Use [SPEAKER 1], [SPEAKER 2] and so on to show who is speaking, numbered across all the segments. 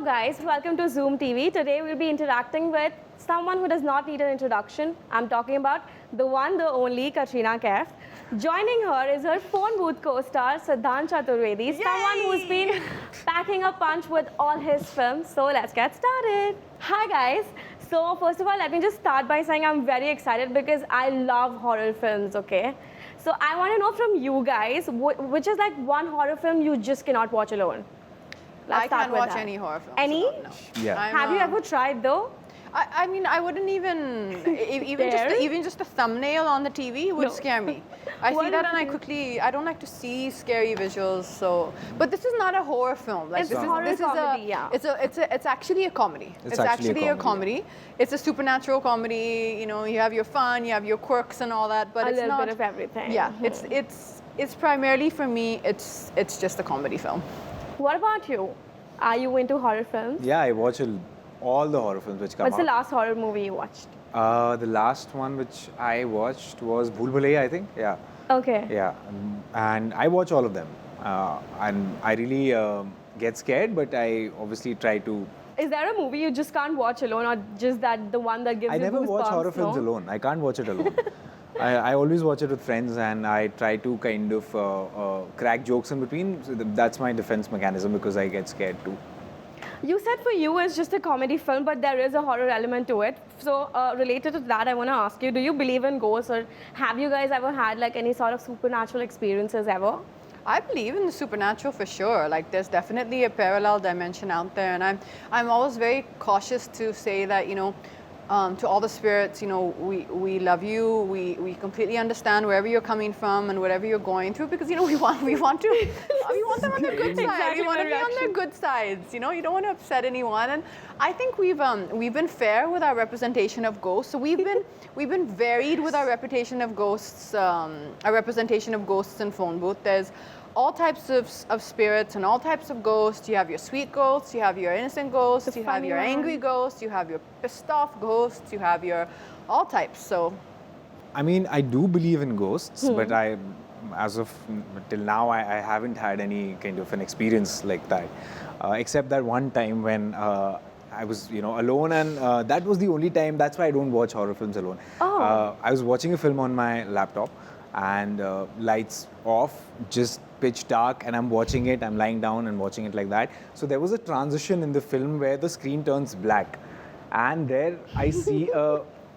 [SPEAKER 1] guys, welcome to Zoom TV. Today we'll be interacting with someone who does not need an introduction. I'm talking about the one, the only Katrina Kaif. Joining her is her Phone Bhoot co-star Siddhant Chaturvedi, someone who's been packing a punch with all his films. So let's get started. Hi guys. So first of all, let me just start by saying I'm very excited because I love horror films, okay? So I want to know from you guys, which is like one horror film you just cannot watch alone?
[SPEAKER 2] I can't watch any horror films.
[SPEAKER 1] Any?
[SPEAKER 2] No.
[SPEAKER 3] Yeah.
[SPEAKER 1] Have you ever tried though?
[SPEAKER 2] I mean, I wouldn't even just the thumbnail on the TV would scare me. I see that and I don't like to see scary visuals. So, but this is not a horror film. Like
[SPEAKER 1] It's a horror comedy, yeah.
[SPEAKER 2] It's actually a comedy.
[SPEAKER 3] It's actually a
[SPEAKER 2] comedy. It's a supernatural comedy. You know, you have your fun, you have your quirks and all that, but
[SPEAKER 1] A
[SPEAKER 2] it's
[SPEAKER 1] little
[SPEAKER 2] not
[SPEAKER 1] bit of everything.
[SPEAKER 2] Yeah, it's primarily for me. It's just a comedy film.
[SPEAKER 1] What about you? Are you into horror films?
[SPEAKER 3] Yeah, I watch all the horror films which come
[SPEAKER 1] What's
[SPEAKER 3] out.
[SPEAKER 1] the last horror movie you watched?
[SPEAKER 3] The last one which I watched was Bhool Bhulaiya, I think. Yeah.
[SPEAKER 1] Okay.
[SPEAKER 3] Yeah. And I watch all of them. And I really get scared, but I obviously try to.
[SPEAKER 1] Is there a movie you just can't watch alone, or just that the one that gives
[SPEAKER 3] I
[SPEAKER 1] you
[SPEAKER 3] never watch
[SPEAKER 1] goosebumps,
[SPEAKER 3] horror films
[SPEAKER 1] no?
[SPEAKER 3] alone. I can't watch it alone. I always watch it with friends, and I try to kind of crack jokes in between. So that's my defense mechanism because I get scared too.
[SPEAKER 1] You said for you it's just a comedy film, but there is a horror element to it. So related to that, I want to ask you, do you believe in ghosts, or have you guys ever had like any sort of supernatural experiences ever?
[SPEAKER 2] I believe in the supernatural for sure. Like there's definitely a parallel dimension out there, and I'm always very cautious to say that, you know, to all the spirits, you know, we love you. We completely understand wherever you're coming from and whatever you're going through, because you know we want them on their good side.
[SPEAKER 1] Exactly
[SPEAKER 2] We want to be on their good sides. You know, you don't want to upset anyone. And I think we've been fair with our representation of ghosts. So we've been varied with our reputation of ghosts. Our representation of ghosts in Phone Bhoot. There's all types of spirits and all types of ghosts. You have your sweet ghosts, you have your innocent ghosts, you have your angry ghosts, you have your pissed off ghosts, you have your all types. So,
[SPEAKER 3] I mean, I do believe in ghosts, but as of till now, I haven't had any kind of an experience like that, except that one time when I was, you know, alone, and that was the only time. That's why I don't watch horror films alone.
[SPEAKER 1] Oh.
[SPEAKER 3] I was watching a film on my laptop, and lights off, just pitch dark, and I'm watching it. I'm lying down and watching it like that. So there was a transition in the film where the screen turns black, and there I see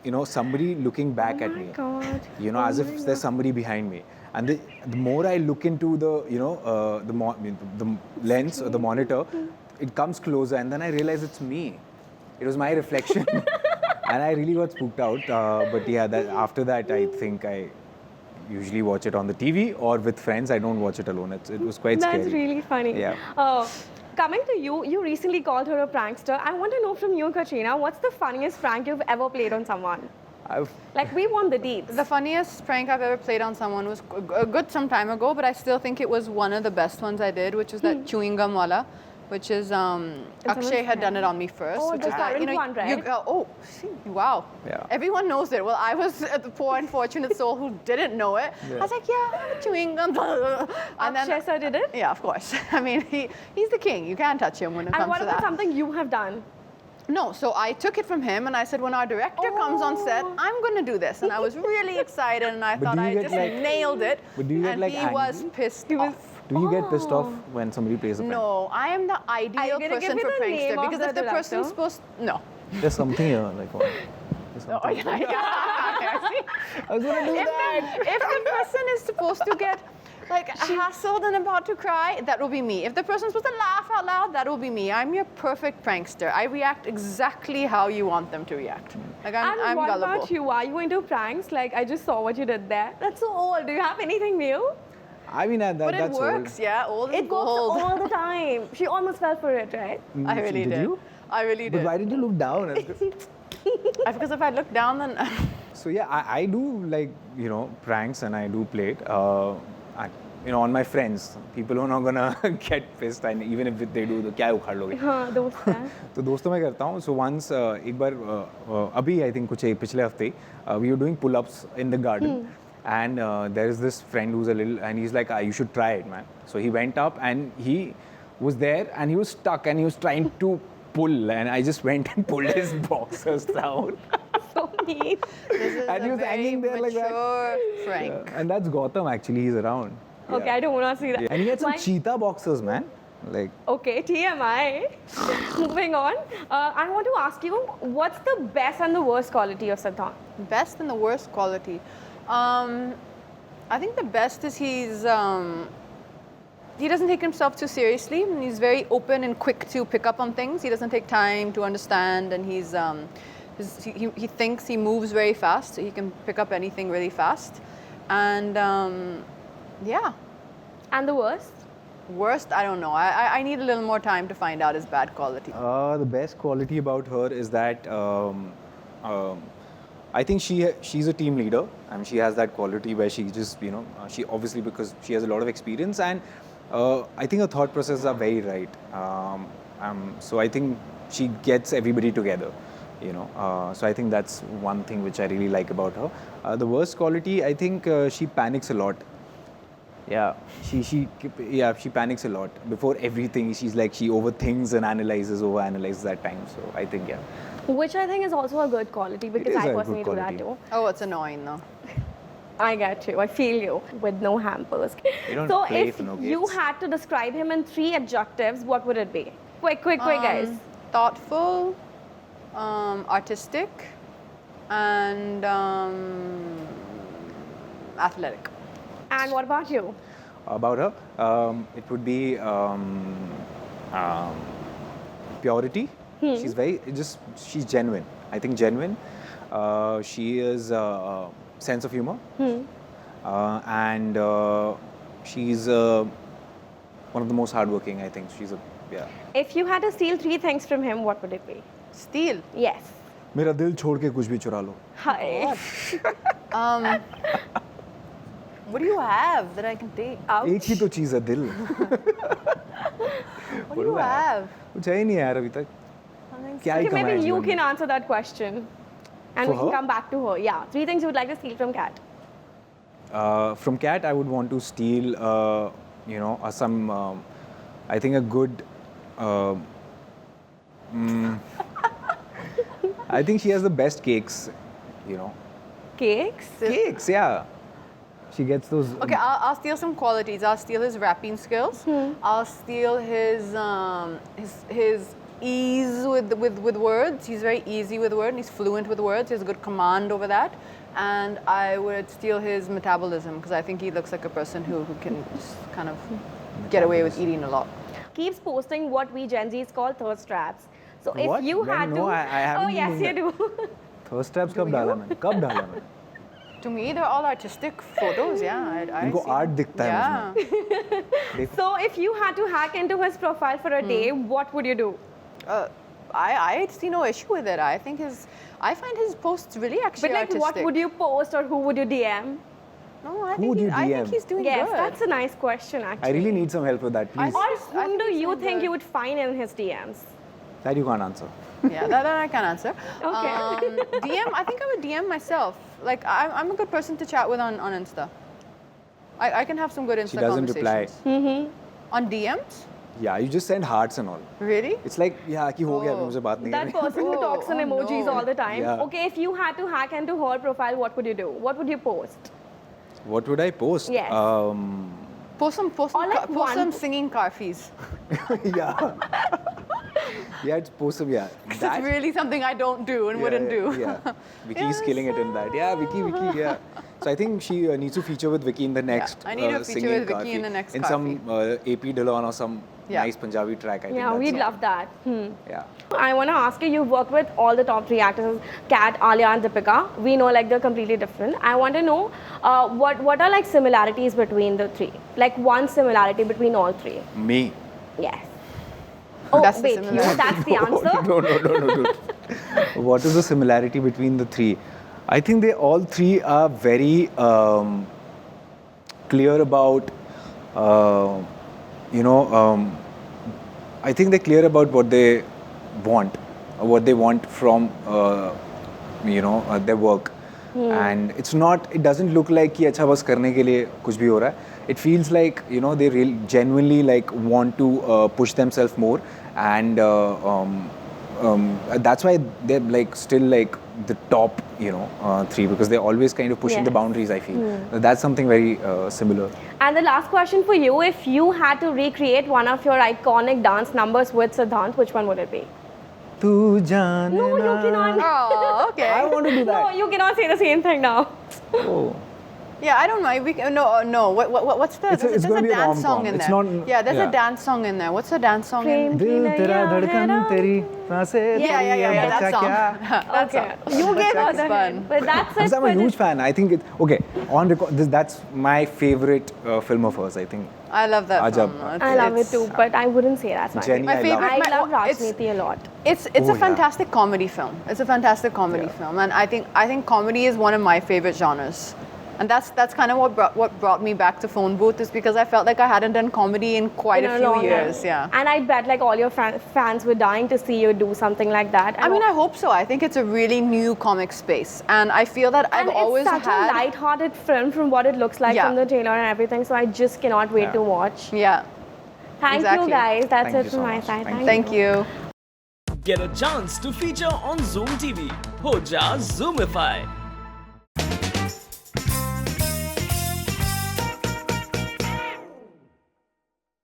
[SPEAKER 3] you know, somebody looking back at me.
[SPEAKER 1] God.
[SPEAKER 3] You know, as if there's somebody behind me. And the more I look into the, you know, the lens or the monitor, it comes closer, and then I realize it's me. It was my reflection, and I really got spooked out. But yeah, after that, I think I usually watch it on the TV or with friends. I don't watch it alone. It was quite scary.
[SPEAKER 1] That's really funny.
[SPEAKER 3] Yeah.
[SPEAKER 1] Coming to you, you recently called her a prankster. I want to know from you, Katrina, what's the funniest prank you've ever played on someone? Like, we want the deets.
[SPEAKER 2] the funniest prank I've ever played on someone was a good some time ago, but I still think it was one of the best ones I did, which was that chewing gum wala, which is Akshay had done it on me first.
[SPEAKER 1] Oh,
[SPEAKER 2] which
[SPEAKER 1] the
[SPEAKER 2] is that, you know,
[SPEAKER 1] current one, right?
[SPEAKER 2] wow.
[SPEAKER 3] Yeah.
[SPEAKER 2] Everyone knows it. Well, I was the poor unfortunate soul who didn't know it.
[SPEAKER 3] Yeah.
[SPEAKER 2] I was like, yeah, I have a chewing gum. And
[SPEAKER 1] Akshay sir did it?
[SPEAKER 2] Yeah, of course. I mean, he's the king. You can't touch him when it
[SPEAKER 1] And
[SPEAKER 2] comes
[SPEAKER 1] what
[SPEAKER 2] to
[SPEAKER 1] about
[SPEAKER 2] that.
[SPEAKER 1] something you have done?
[SPEAKER 2] No, so I took it from him and I said, when our director comes on set, I'm going to do this. And I was really excited and I
[SPEAKER 3] But
[SPEAKER 2] thought
[SPEAKER 3] do you
[SPEAKER 2] I
[SPEAKER 3] get,
[SPEAKER 2] just
[SPEAKER 3] like-
[SPEAKER 2] nailed it.
[SPEAKER 3] But do you get,
[SPEAKER 2] and
[SPEAKER 3] like,
[SPEAKER 2] he was
[SPEAKER 3] angry?
[SPEAKER 2] pissed off.
[SPEAKER 3] Do you get pissed off when somebody plays a prank?
[SPEAKER 2] No, I am the ideal
[SPEAKER 1] gonna
[SPEAKER 2] person
[SPEAKER 1] give
[SPEAKER 2] for
[SPEAKER 1] me the name
[SPEAKER 2] prankster
[SPEAKER 1] of
[SPEAKER 2] because
[SPEAKER 1] the
[SPEAKER 2] if the person's
[SPEAKER 1] director?
[SPEAKER 2] supposed no.
[SPEAKER 3] There's something here, like what? There's
[SPEAKER 2] Oh,
[SPEAKER 3] something. I was gonna do that.
[SPEAKER 2] If the person is supposed to get like hassled and about to cry, that will be me. If the person's supposed to laugh out loud, that will be me. I'm your perfect prankster. I react exactly how you want them to react. Like
[SPEAKER 1] And
[SPEAKER 2] I'm
[SPEAKER 1] what
[SPEAKER 2] gullible.
[SPEAKER 1] about you? Are you into pranks? Like, I just saw what you did there. That's so old. Do you have anything new?
[SPEAKER 3] I mean,
[SPEAKER 2] But it
[SPEAKER 3] that's
[SPEAKER 2] works, yeah. Old
[SPEAKER 1] It
[SPEAKER 2] is
[SPEAKER 1] works
[SPEAKER 2] gold.
[SPEAKER 1] all the time. She almost fell for it, right?
[SPEAKER 3] old.
[SPEAKER 2] I really
[SPEAKER 3] did.
[SPEAKER 2] did.
[SPEAKER 3] You?
[SPEAKER 2] I really
[SPEAKER 3] But
[SPEAKER 2] did.
[SPEAKER 3] why did you look down?
[SPEAKER 2] Because if I look down, then
[SPEAKER 3] So yeah, I do like, you know, pranks, and I do play it. You know, on my friends, people who are not gonna get pissed, and even if they do, तो क्या उखाड़ लोगे?
[SPEAKER 1] हाँ, दोस्त हैं.
[SPEAKER 3] तो दोस्तों में करता हूँ. So once एक बार अभी I think कुछ पिछले हफ्ते we were doing pull-ups in the garden. And there is this friend who's a little, and he's like, you should try it, man. So he went up and he was there and he was stuck and he was trying to pull, and I just went and pulled his boxers down.
[SPEAKER 1] So neat.
[SPEAKER 2] This is
[SPEAKER 3] And he
[SPEAKER 2] a
[SPEAKER 3] was
[SPEAKER 2] very
[SPEAKER 3] hanging there like that.
[SPEAKER 2] mature Frank.
[SPEAKER 3] Yeah. And that's Gotham actually, he's around.
[SPEAKER 1] Okay,
[SPEAKER 3] Yeah.
[SPEAKER 1] I don't want to see that.
[SPEAKER 3] Yeah. And he had some
[SPEAKER 1] My-
[SPEAKER 3] cheetah boxers, man. Like,
[SPEAKER 1] Okay, TMI. Moving on. I want to ask you, what's the best and the worst quality of Siddhant?
[SPEAKER 2] Best and the worst quality. I think the best is he doesn't take himself too seriously. And he's very open and quick to pick up on things. He doesn't take time to understand, and he thinks, he moves very fast, so he can pick up anything really fast. And yeah.
[SPEAKER 1] And the worst?
[SPEAKER 2] Worst, I don't know. I need a little more time to find out his bad quality.
[SPEAKER 3] the best quality about her is that I think she's a team leader, and she has that quality where she just, you know, she obviously, because she has a lot of experience, and I think her thought processes are very right. So I think she gets everybody together, you know. So I think that's one thing which I really like about her. The worst quality, I think she panics a lot. Yeah, she panics a lot before everything. She's like, she overthinks and overanalyzes at times. So I think, yeah.
[SPEAKER 1] Which I think is also a good quality, because
[SPEAKER 3] is
[SPEAKER 1] I
[SPEAKER 3] a good
[SPEAKER 1] personally do that
[SPEAKER 3] quality.
[SPEAKER 1] too.
[SPEAKER 2] Oh, it's annoying though.
[SPEAKER 1] I get you. I feel you. With no hampers.
[SPEAKER 3] You don't
[SPEAKER 1] So
[SPEAKER 3] play
[SPEAKER 1] if
[SPEAKER 3] for no
[SPEAKER 1] you
[SPEAKER 3] gates.
[SPEAKER 1] had to describe him in 3 adjectives, what would it be? Quick, guys.
[SPEAKER 2] Thoughtful, artistic, and athletic.
[SPEAKER 1] And what about you?
[SPEAKER 3] About her, it would be purity. She's she's genuine. I think genuine. She is sense of humor, and she's one of the most hardworking. I think she's
[SPEAKER 1] If you had to steal 3 things from him, what would it be?
[SPEAKER 2] Steel.
[SPEAKER 1] Yes.
[SPEAKER 3] मेरा दिल छोड़ के कुछ भी चुरा लो.
[SPEAKER 1] Hi.
[SPEAKER 2] What do you have that I can take?
[SPEAKER 3] एक ही तो चीज़ है दिल.
[SPEAKER 2] What do you have?
[SPEAKER 3] कुछ है ही नहीं यार अभी तक. क्या ही
[SPEAKER 1] Okay,
[SPEAKER 3] कमाया
[SPEAKER 1] maybe you
[SPEAKER 3] जीवन
[SPEAKER 1] can
[SPEAKER 3] में.
[SPEAKER 1] answer that question. And
[SPEAKER 3] For
[SPEAKER 1] we can
[SPEAKER 3] her?
[SPEAKER 1] come back to her. Yeah. 3 things you would like to steal from Kat.
[SPEAKER 3] From Kat, I would want to steal, some, I think a good, I think she has the best cakes, you know.
[SPEAKER 1] Cakes?
[SPEAKER 3] Cakes, yeah. She gets those.
[SPEAKER 2] Okay, I'll steal some qualities. I'll steal his rapping skills. I'll steal his ease with words. He's very easy with words. He's fluent with words. He has a good command over that. And I would steal his metabolism, because I think he looks like a person who can just kind of get away with eating a lot.
[SPEAKER 1] Keeps posting what we Gen Zs call thirst traps. So if
[SPEAKER 3] What?
[SPEAKER 1] you
[SPEAKER 3] Well,
[SPEAKER 1] had
[SPEAKER 3] no,
[SPEAKER 1] to,
[SPEAKER 3] I haven't
[SPEAKER 1] oh
[SPEAKER 3] been
[SPEAKER 1] yes,
[SPEAKER 3] doing
[SPEAKER 1] you
[SPEAKER 3] that.
[SPEAKER 1] do.
[SPEAKER 3] Thirst traps कब डाला मैंने? कब डाला मैंने?
[SPEAKER 2] To me, they're all artistic photos. Yeah, I
[SPEAKER 3] इनको
[SPEAKER 2] see
[SPEAKER 3] art
[SPEAKER 2] them.
[SPEAKER 3] दिखता है
[SPEAKER 2] Yeah.
[SPEAKER 3] मुझमें.
[SPEAKER 1] So if you had to hack into his profile for a day, what would you do?
[SPEAKER 2] I see no issue with it. I find his posts really actually
[SPEAKER 1] But like,
[SPEAKER 2] artistic.
[SPEAKER 1] what would you post or who would you DM?
[SPEAKER 2] No,
[SPEAKER 3] Who would you
[SPEAKER 2] I think
[SPEAKER 3] DM?
[SPEAKER 2] he's doing
[SPEAKER 1] Yes,
[SPEAKER 2] good.
[SPEAKER 1] that's a nice question actually.
[SPEAKER 3] I really need some help with that, please.
[SPEAKER 1] Or
[SPEAKER 2] I
[SPEAKER 1] whom
[SPEAKER 2] think
[SPEAKER 1] do
[SPEAKER 2] he's
[SPEAKER 1] you
[SPEAKER 2] doing
[SPEAKER 1] think
[SPEAKER 2] good.
[SPEAKER 1] you would find in his DMs?
[SPEAKER 3] That you can't answer.
[SPEAKER 2] Yeah, that I can answer.
[SPEAKER 1] Okay.
[SPEAKER 2] DM, I think I would DM myself. Like, I'm a good person to chat with on Insta. I can have some good Insta
[SPEAKER 3] She doesn't reply.
[SPEAKER 2] conversations. On DMs?
[SPEAKER 3] Yeah, you just send hearts and all.
[SPEAKER 2] Really?
[SPEAKER 3] It's like, yeah, कि हो गया अभी मुझसे बात नहीं
[SPEAKER 1] That
[SPEAKER 3] करनी.
[SPEAKER 1] person who talks in
[SPEAKER 2] oh
[SPEAKER 1] emojis
[SPEAKER 2] no.
[SPEAKER 1] all the time.
[SPEAKER 3] Yeah.
[SPEAKER 1] Okay, if you had to hack into her profile, what would you do? What would you post?
[SPEAKER 3] What would I post?
[SPEAKER 1] Yes.
[SPEAKER 2] Post some
[SPEAKER 1] Or like one-
[SPEAKER 2] some singing Carfies.
[SPEAKER 3] Yeah. Yeah, it's possible. Yeah.
[SPEAKER 2] It's really something I don't do and wouldn't do.
[SPEAKER 3] Yeah. Vicky's killing it in that. Yeah, Vicky. Yeah. So I think she needs to feature with Vicky in the next.
[SPEAKER 2] I need to feature
[SPEAKER 3] singing
[SPEAKER 2] with Vicky in
[SPEAKER 3] Carfie.
[SPEAKER 2] the next
[SPEAKER 3] In some AP Dillon or some
[SPEAKER 2] Yeah.
[SPEAKER 3] nice Punjabi track. I think
[SPEAKER 1] Yeah,
[SPEAKER 3] that's
[SPEAKER 1] we'd
[SPEAKER 3] all.
[SPEAKER 1] love that.
[SPEAKER 3] Yeah.
[SPEAKER 1] I want to ask you, you've worked with all the top 3 actors, Kat, Alia and Deepika. We know like they're completely different. I want to know what are like similarities between the 3? Like one similarity between all 3.
[SPEAKER 3] Me.
[SPEAKER 1] Yes. Oh,
[SPEAKER 2] That's the
[SPEAKER 1] wait,
[SPEAKER 2] similarity.
[SPEAKER 1] that's the answer?
[SPEAKER 3] No. What is the similarity between the 3? I think they all 3 are very clear about, I think they're clear about what they want, or what they want from, their work. And it doesn't look like कि अच्छा बस करने के लिए कुछ भी हो रहा है. It feels like, you know, they genuinely like want to push themselves more, and that's why they're like still like the top, you know, three, because they're always kind of pushing the
[SPEAKER 1] Yes.
[SPEAKER 3] boundaries, I feel. That's something very similar.
[SPEAKER 1] And the last question for you, if you had to recreate one of your iconic dance numbers with Siddhant, which one would it be?
[SPEAKER 3] Tu jaane
[SPEAKER 1] No, you
[SPEAKER 3] na.
[SPEAKER 1] cannot.
[SPEAKER 2] Oh, okay.
[SPEAKER 3] I want to do
[SPEAKER 1] No,
[SPEAKER 3] that.
[SPEAKER 1] you cannot say the same thing now.
[SPEAKER 3] Oh.
[SPEAKER 2] Yeah, I don't mind. We can, no. What's the?
[SPEAKER 3] It's gonna
[SPEAKER 2] a
[SPEAKER 3] be a
[SPEAKER 2] dance song
[SPEAKER 3] rom-com.
[SPEAKER 2] in
[SPEAKER 3] It's
[SPEAKER 2] there.
[SPEAKER 3] not-
[SPEAKER 2] Yeah, there's
[SPEAKER 3] yeah.
[SPEAKER 2] a dance song in there. What's the dance song in?
[SPEAKER 1] Prem
[SPEAKER 3] Dil tera
[SPEAKER 1] Ki
[SPEAKER 3] dhadkan
[SPEAKER 1] nahi
[SPEAKER 3] teri सांसें
[SPEAKER 2] Yeah,
[SPEAKER 3] तेरी अब
[SPEAKER 2] that
[SPEAKER 3] बचा
[SPEAKER 2] song.
[SPEAKER 3] क्या?
[SPEAKER 2] That
[SPEAKER 1] Okay,
[SPEAKER 2] song.
[SPEAKER 1] you gave
[SPEAKER 2] That's
[SPEAKER 1] us a
[SPEAKER 2] fun.
[SPEAKER 1] hint, but that's it.
[SPEAKER 3] Because I'm
[SPEAKER 1] for
[SPEAKER 3] a huge
[SPEAKER 1] this-
[SPEAKER 3] fan. I think okay. On record, that's my favorite film of hers. I think.
[SPEAKER 2] I love that
[SPEAKER 3] Ajab.
[SPEAKER 2] film.
[SPEAKER 1] I love it
[SPEAKER 2] It's-
[SPEAKER 1] too, but I wouldn't say that's my
[SPEAKER 3] Jenny,
[SPEAKER 1] favorite.
[SPEAKER 2] My favorite-
[SPEAKER 1] I love
[SPEAKER 2] it's-
[SPEAKER 1] Rajniti a lot.
[SPEAKER 2] It's
[SPEAKER 3] Oh,
[SPEAKER 2] a
[SPEAKER 3] yeah.
[SPEAKER 2] fantastic comedy film. It's a fantastic comedy film, and I think comedy is one of my favorite genres. And that's kind of what brought me back to Phone Booth, is because I felt like I hadn't done comedy in quite
[SPEAKER 1] In
[SPEAKER 2] a few
[SPEAKER 1] long
[SPEAKER 2] years.
[SPEAKER 1] time.
[SPEAKER 2] Yeah.
[SPEAKER 1] And I bet like all your fans were dying to see you do something like that.
[SPEAKER 2] I mean, I hope so. I think it's a really new comic space, and I feel that I've
[SPEAKER 1] and
[SPEAKER 2] always
[SPEAKER 1] it's such
[SPEAKER 2] had.
[SPEAKER 1] a light-hearted film from what it looks like
[SPEAKER 2] Yeah.
[SPEAKER 1] from the trailer and everything. So I just cannot wait
[SPEAKER 3] Yeah.
[SPEAKER 1] to watch.
[SPEAKER 2] Yeah.
[SPEAKER 1] Thank
[SPEAKER 2] Exactly.
[SPEAKER 1] you guys. That's
[SPEAKER 3] Thank
[SPEAKER 1] it
[SPEAKER 3] you
[SPEAKER 1] from
[SPEAKER 3] so
[SPEAKER 1] my
[SPEAKER 3] much.
[SPEAKER 1] side.
[SPEAKER 2] Thank you.
[SPEAKER 4] Get a chance to feature on Zoom TV. Ho ja Zoomify.